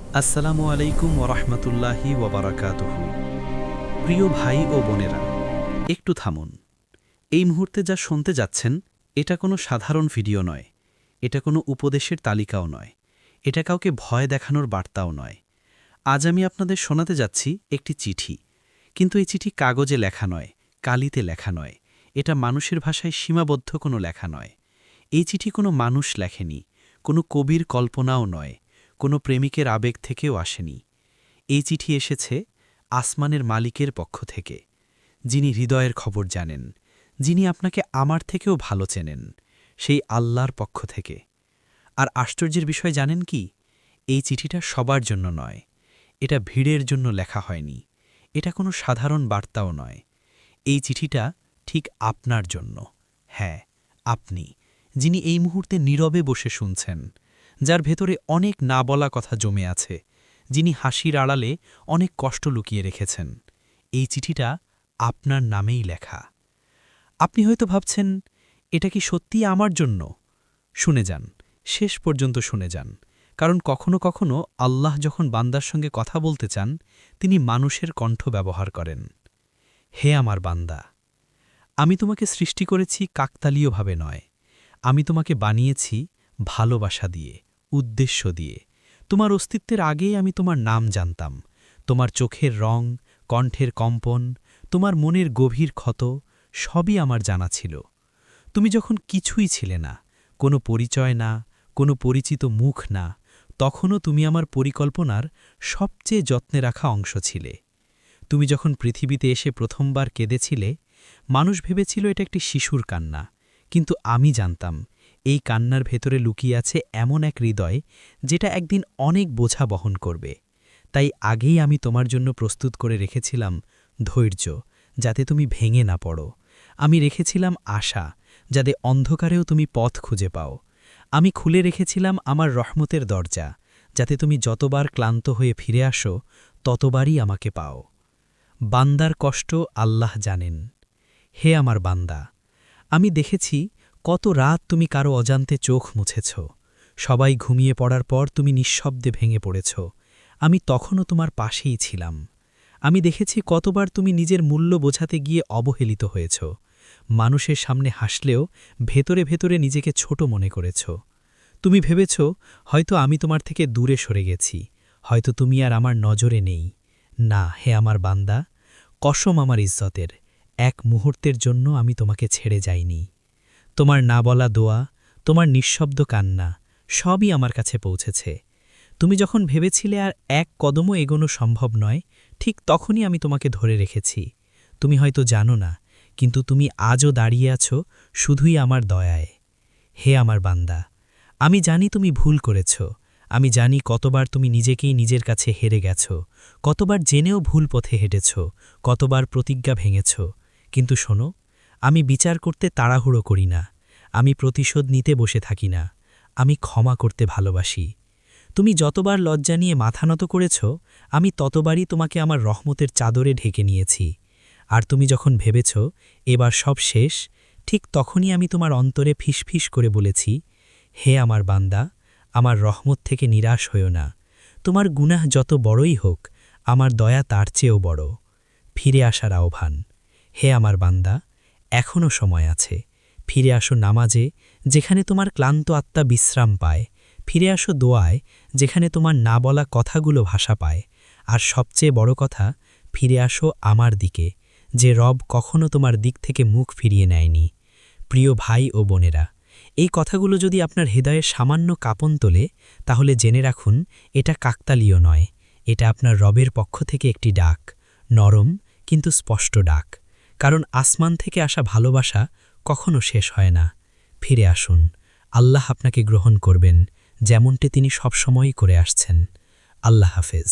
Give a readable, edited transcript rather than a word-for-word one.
আসসালামু আলাইকুম ওরহমতুল্লাহি ওবরাকাতুহু। প্রিয় ভাই ও বোনেরা, একটু থামুন। এই মুহূর্তে যা শুনতে যাচ্ছেন, এটা কোনো সাধারণ ভিডিও নয়, এটা কোনো উপদেশের তালিকাও নয়, এটা কাউকে ভয় দেখানোর বার্তাও নয়। আজ আমি আপনাদের শোনাতে যাচ্ছি একটি চিঠি, কিন্তু এই চিঠি কাগজে লেখা নয়, কালিতে লেখা নয়, এটা মানুষের ভাষায় সীমাবদ্ধ কোনো লেখা নয়। এই চিঠি কোনো মানুষ লেখেনি, কোনো কবির কল্পনাও নয়, কোনো প্রেমিকের আবেগ থেকেও আসেনি। এই চিঠি এসেছে আসমানের মালিকের পক্ষ থেকে, যিনি হৃদয়ের খবর জানেন, যিনি আপনাকে আমার থেকেও ভালো চেনেন, সেই আল্লাহর পক্ষ থেকে। আর আশ্চর্যের বিষয় জানেন কি? এই চিঠিটা সবার জন্য নয়, এটা ভিড়ের জন্য লেখা হয়নি, এটা কোনো সাধারণ বার্তাও নয়। এই চিঠিটা ঠিক আপনার জন্য। হ্যাঁ, আপনি, যিনি এই মুহূর্তে নীরবে বসে শুনছেন, যার ভেতরে অনেক না বলা কথা জমে আছে, যিনি হাসির আড়ালে অনেক কষ্ট লুকিয়ে রেখেছেন। এই চিঠিটা আপনার নামেই লেখা। আপনি হয়তো ভাবছেন, এটা কি সত্যিই আমার জন্য? শুনে যান, শেষ পর্যন্ত শুনে যান, কারণ কখনো কখনো আল্লাহ যখন বান্দার সঙ্গে কথা বলতে চান, তিনি মানুষের কণ্ঠ ব্যবহার করেন। হে আমার বান্দা, আমি তোমাকে সৃষ্টি করেছি কাকতালীয়ভাবে নয়, আমি তোমাকে বানিয়েছি ভালোবাসা দিয়ে, উদ্দেশ্য দিয়ে। তোমার অস্তিত্বের আগেই আমি তোমার নাম জানতাম, তোমার চোখের রং, কণ্ঠের কম্পন, তোমার মনের গভীর ক্ষত, সবই আমার জানা ছিল। তুমি যখন কিছুই ছিলে না, কোনো পরিচয় না, কোনো পরিচিত মুখ না, তখনও তুমি আমার পরিকল্পনার সবচেয়ে যত্নে রাখা অংশ ছিলে। তুমি যখন পৃথিবীতে এসে প্রথমবার কেঁদেছিলে, মানুষ ভেবেছিল এটা একটি শিশুর কান্না, কিন্তু আমি জানতাম এই কান্নার ভেতরে লুকিয়ে আছে এমন এক হৃদয়, যেটা একদিন অনেক বোঝা বহন করবে। তাই আগেই আমি তোমার জন্য প্রস্তুত করে রেখেছিলাম ধৈর্য, যাতে তুমি ভেঙে না পড়ো। আমি রেখেছিলাম আশা, যাতে অন্ধকারেও তুমি পথ খুঁজে পাও। আমি খুলে রেখেছিলাম আমার রহমতের দরজা, যাতে তুমি যতবার ক্লান্ত হয়ে ফিরে আসো, ততবারই আমাকে পাও। বান্দার কষ্ট আল্লাহ জানেন। হে আমার বান্দা, আমি দেখেছি কত রাত তুমি কারো অজান্তে চোখ মুছেছ। সবাই ঘুমিয়ে পড়ার পর তুমি নিঃশব্দে ভেঙে পড়েছ। আমি তখনও তোমার পাশেই ছিলাম। আমি দেখেছি কতবার তুমি নিজের মূল্য বোঝাতে গিয়ে অবহেলিত হয়েছ। মানুষের সামনে হাসলেও ভেতরে ভেতরে নিজেকে ছোট মনে করেছ। তুমি ভেবেছ হয়তো আমি তোমার থেকে দূরে সরে গেছি, হয়তো তুমি আর আমার নজরে নেই। না, হে আমার বান্দা, কসম আমার ইজ্জতের, এক মুহূর্তের জন্য আমি তোমাকে ছেড়ে যাইনি। তোমার না বলা দোয়া, তোমার নিঃশব্দ কান্না, সবই আমার কাছে পৌঁছেছে। তুমি যখন ভেবেছিলে আর এক কদমও এগোনো সম্ভব নয়, ঠিক তখনই আমি তোমাকে ধরে রেখেছি। তুমি হয়তো জানো না, কিন্তু তুমি আজও দাঁড়িয়ে আছো শুধুই আমার দয়ায়। হে আমার বান্দা, আমি জানি তুমি ভুল করেছ, আমি জানি কতবার তুমি নিজেকেই নিজের কাছে হেরে গেছ, কতবার জেনেও ভুল পথে হেঁটেছ, কতবার প্রতিজ্ঞা ভেঙেছ। কিন্তু শোনো, আমি বিচার করতে তাড়াহুড়ো করি না, আমি প্রতিশোধ নিতে বসে থাকি না, আমি ক্ষমা করতে ভালোবাসি। তুমি যতবার লজ্জা নিয়ে মাথা নত করেছ, আমি ততবারই তোমাকে আমার রহমতের চাদরে ঢেকে নিয়েছি। আর তুমি যখন ভেবেছ এবার সব শেষ, ঠিক তখনই আমি তোমার অন্তরে ফিসফিস করে বলেছি, হে আমার বান্দা, আমার রহমত থেকে নিরাশ হইও না। তোমার গুনাহ যত বড়ই হোক, আমার দয়া তার চেয়েও বড়। ফিরে আসার আহ্বান। হে আমার বান্দা, এখনও সময় আছে। ফিরে আসো নামাজে, যেখানে তোমার ক্লান্ত আত্মা বিশ্রাম পায়। ফিরে আসো দোয়ায়, যেখানে তোমার না বলা কথাগুলো ভাষা পায়। আর সবচেয়ে বড় কথা, ফিরে আসো আমার দিকে, যে রব কখনো তোমার দিক থেকে মুখ ফিরিয়ে নেয়নি। প্রিয় ভাই ও বোনেরা, এই কথাগুলো যদি আপনার হৃদয়ে সামান্য কাঁপন তোলে, তাহলে জেনে রাখুন এটা কাকতালীয় নয়, এটা আপনার রবের পক্ষ থেকে একটি ডাক, নরম কিন্তু স্পষ্ট ডাক। কারণ আসমান থেকে আসা ভালোবাসা কখনো শেষ হয় না। ফিরে আসুন, আল্লাহ আপনাকে গ্রহণ করবেন, যেমনটি তিনি সবসময়ই করে আসছেন। আল্লাহ হাফেজ।